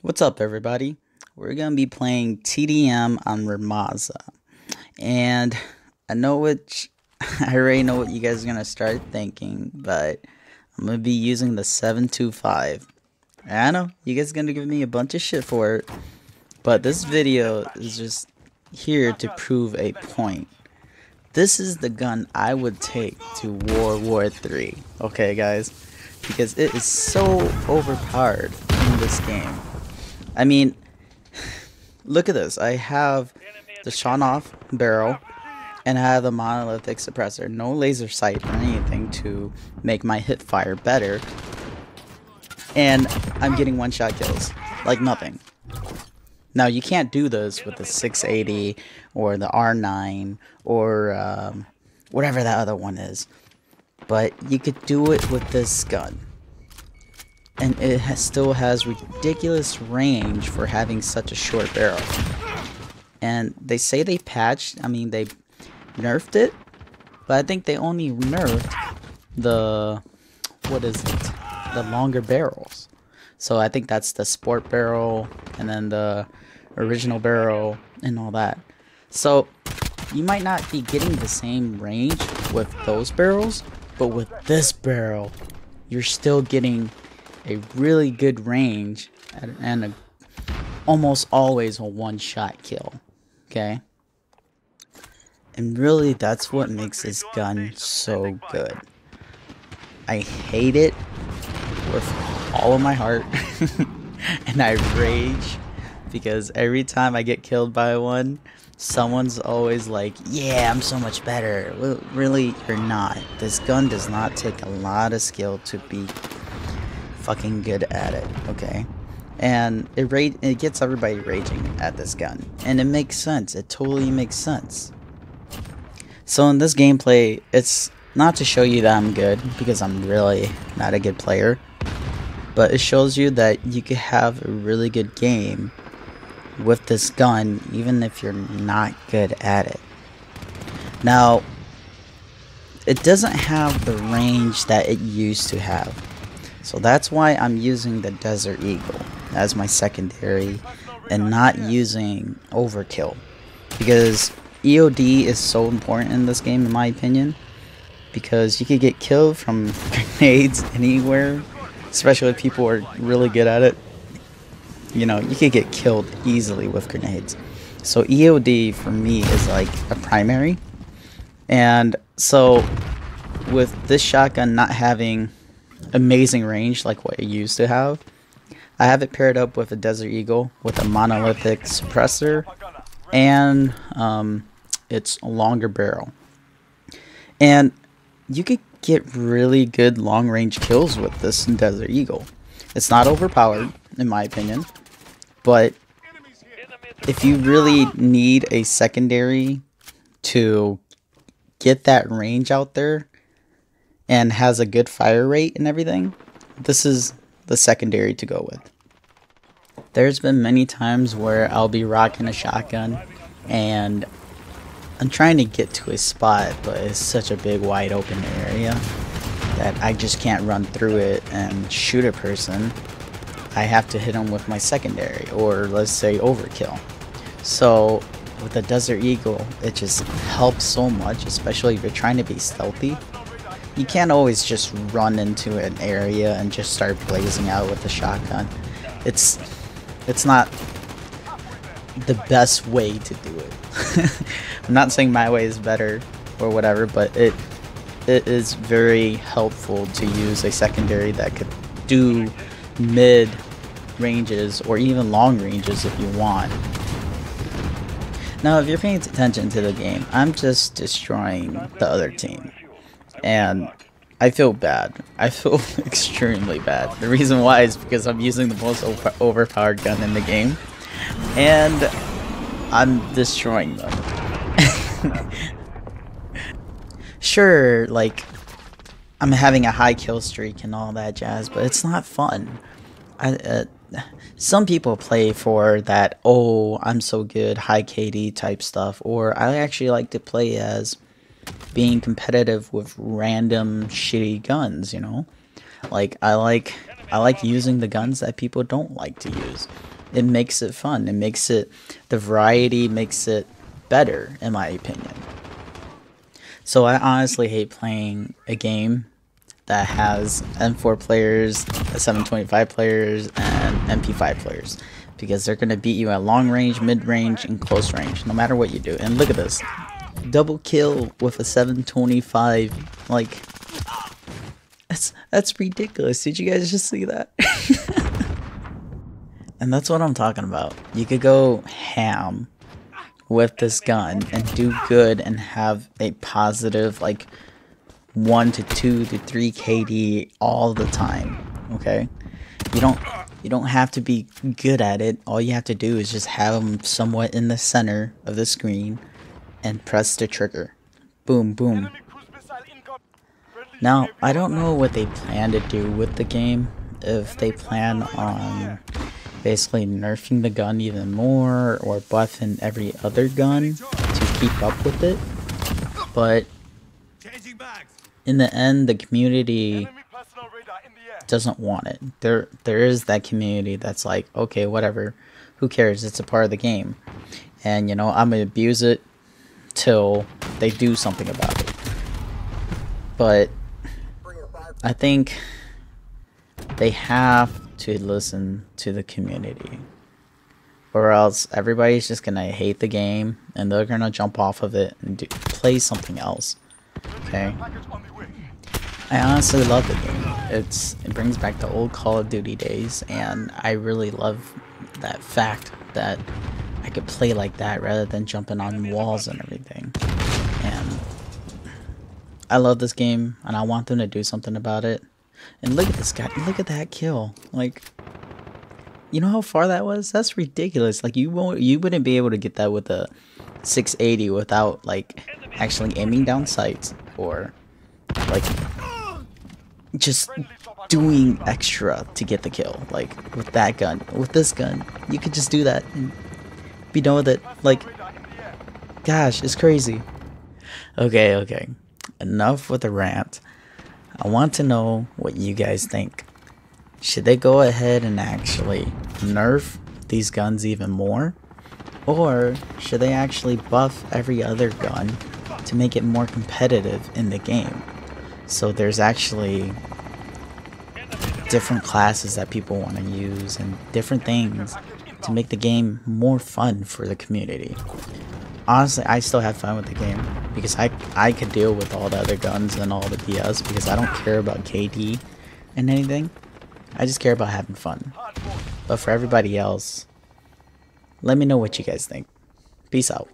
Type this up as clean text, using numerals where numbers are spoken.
What's up, everybody? We're gonna be playing TDM on Ramaza, and I know what I already know what you guys are gonna start thinking, but I'm gonna be using the 725. I know you guys are gonna give me a bunch of shit for it, but this video is just here to prove a point. This is the gun I would take to World War 3. Okay, guys, because it is so overpowered in this game. I mean, look at this. I have the shot off barrel and I have the monolithic suppressor. No laser sight or anything to make my hip fire better. And I'm getting one-shot kills. Like nothing. Now, you can't do this with the 680 or the R9 or whatever that other one is. But you could do it with this gun. And it still has ridiculous range for having such a short barrel. And they say they patched, they nerfed it, but I think they only nerfed the, the longer barrels. So I think that's the sport barrel, and then the original barrel, and all that. So you might not be getting the same range with those barrels, but with this barrel, you're still getting a really good range and almost always a one-shot kill. Okay? And really, that's what makes this gun so good. I hate it with all of my heart. And I rage because every time I get killed by one, someone's always like, yeah, I'm so much better. Well, really, you're not. This gun does not take a lot of skill to be fucking good at it, okay? And it gets everybody raging at this gun. And it makes sense. It totally makes sense. So in this gameplay, it's not to show you that I'm good, because I'm really not a good player. But it shows you that you could have a really good game with this gun, even if you're not good at it. Now, it doesn't have the range that it used to have. So that's why I'm using the Desert Eagle as my secondary and not using Overkill. Because EOD is so important in this game, in my opinion. Because you could get killed from grenades anywhere, especially if people are really good at it. You know, you could get killed easily with grenades. So EOD for me is like a primary. And so with this shotgun not having amazing range like what it used to have, I have it paired up with a Desert Eagle with a monolithic suppressor and its longer barrel. And you could get really good long range kills with this Desert Eagle. It's not overpowered in my opinion, but if you really need a secondary to get that range out there and has a good fire rate and everything, this is the secondary to go with. There's been many times where I'll be rocking a shotgun and I'm trying to get to a spot, but it's such a big wide open area that I just can't run through it and shoot a person. I have to hit them with my secondary, or let's say overkill. So with the Desert Eagle, it just helps so much, especially if you're trying to be stealthy. You can't always just run into an area and just start blazing out with the shotgun. It's not the best way to do it. I'm not saying my way is better or whatever, but it is very helpful to use a secondary that could do mid ranges or even long ranges if you want. Now, if you're paying attention to the game, I'm just destroying the other team. And I feel bad. I feel extremely bad. The reason why is because I'm using the most overpowered gun in the game. And I'm destroying them. Sure, like, I'm having a high kill streak and all that jazz, but it's not fun. Some people play for that, oh, I'm so good, high KD type stuff, or I actually like to play as being competitive with random shitty guns, you know? Like, I like I like using the guns that people don't like to use. It makes it fun. It makes it, the variety makes it better, in my opinion. So I honestly hate playing a game that has M4 players, 725 players, and MP5 players, because they're going to beat you at long range, mid range, and close range, no matter what you do. And look at this. Double kill with a 725, like, that's ridiculous. Did you guys just see that? And that's what I'm talking about. You could go ham with this gun and do good and have a positive, like, 1 to 2 to 3 KD all the time. Okay, you don't have to be good at it. All you have to do is just have them somewhat in the center of the screen and press the trigger. Boom, boom. Now, I don't know what they plan to do with the game. If they plan on basically nerfing the gun even more or buffing every other gun to keep up with it. But in the end, the community doesn't want it. There is that community that's like, okay, whatever, who cares, it's a part of the game. And, you know, I'm gonna abuse it till they do something about it. But I think they have to listen to the community, or else everybody's just gonna hate the game and they're gonna jump off of it and play something else. Okay, I honestly love the game. It brings back the old Call of Duty days, and I really love that fact that I could play like that rather than jumping on walls and everything. And I love this game, and I want them to do something about it. And look at this guy. Look at that kill. Like, you know how far that was? That's ridiculous. Like, you wouldn't be able to get that with a 680 without, like, actually aiming down sights or, like, just doing extra to get the kill. Like, with that gun. With this gun, you could just do that and be done with it. Like, gosh, it's crazy. Okay. Enough with the rant. I want to know what you guys think. Should they go ahead and actually nerf these guns even more? Or should they actually buff every other gun to make it more competitive in the game? So there's actually different classes that people want to use and different things to make the game more fun for the community. Honestly, I still have fun with the game because I could deal with all the other guns and all the BS because I don't care about KD and anything. I just care about having fun. But for everybody else, let me know what you guys think. Peace out.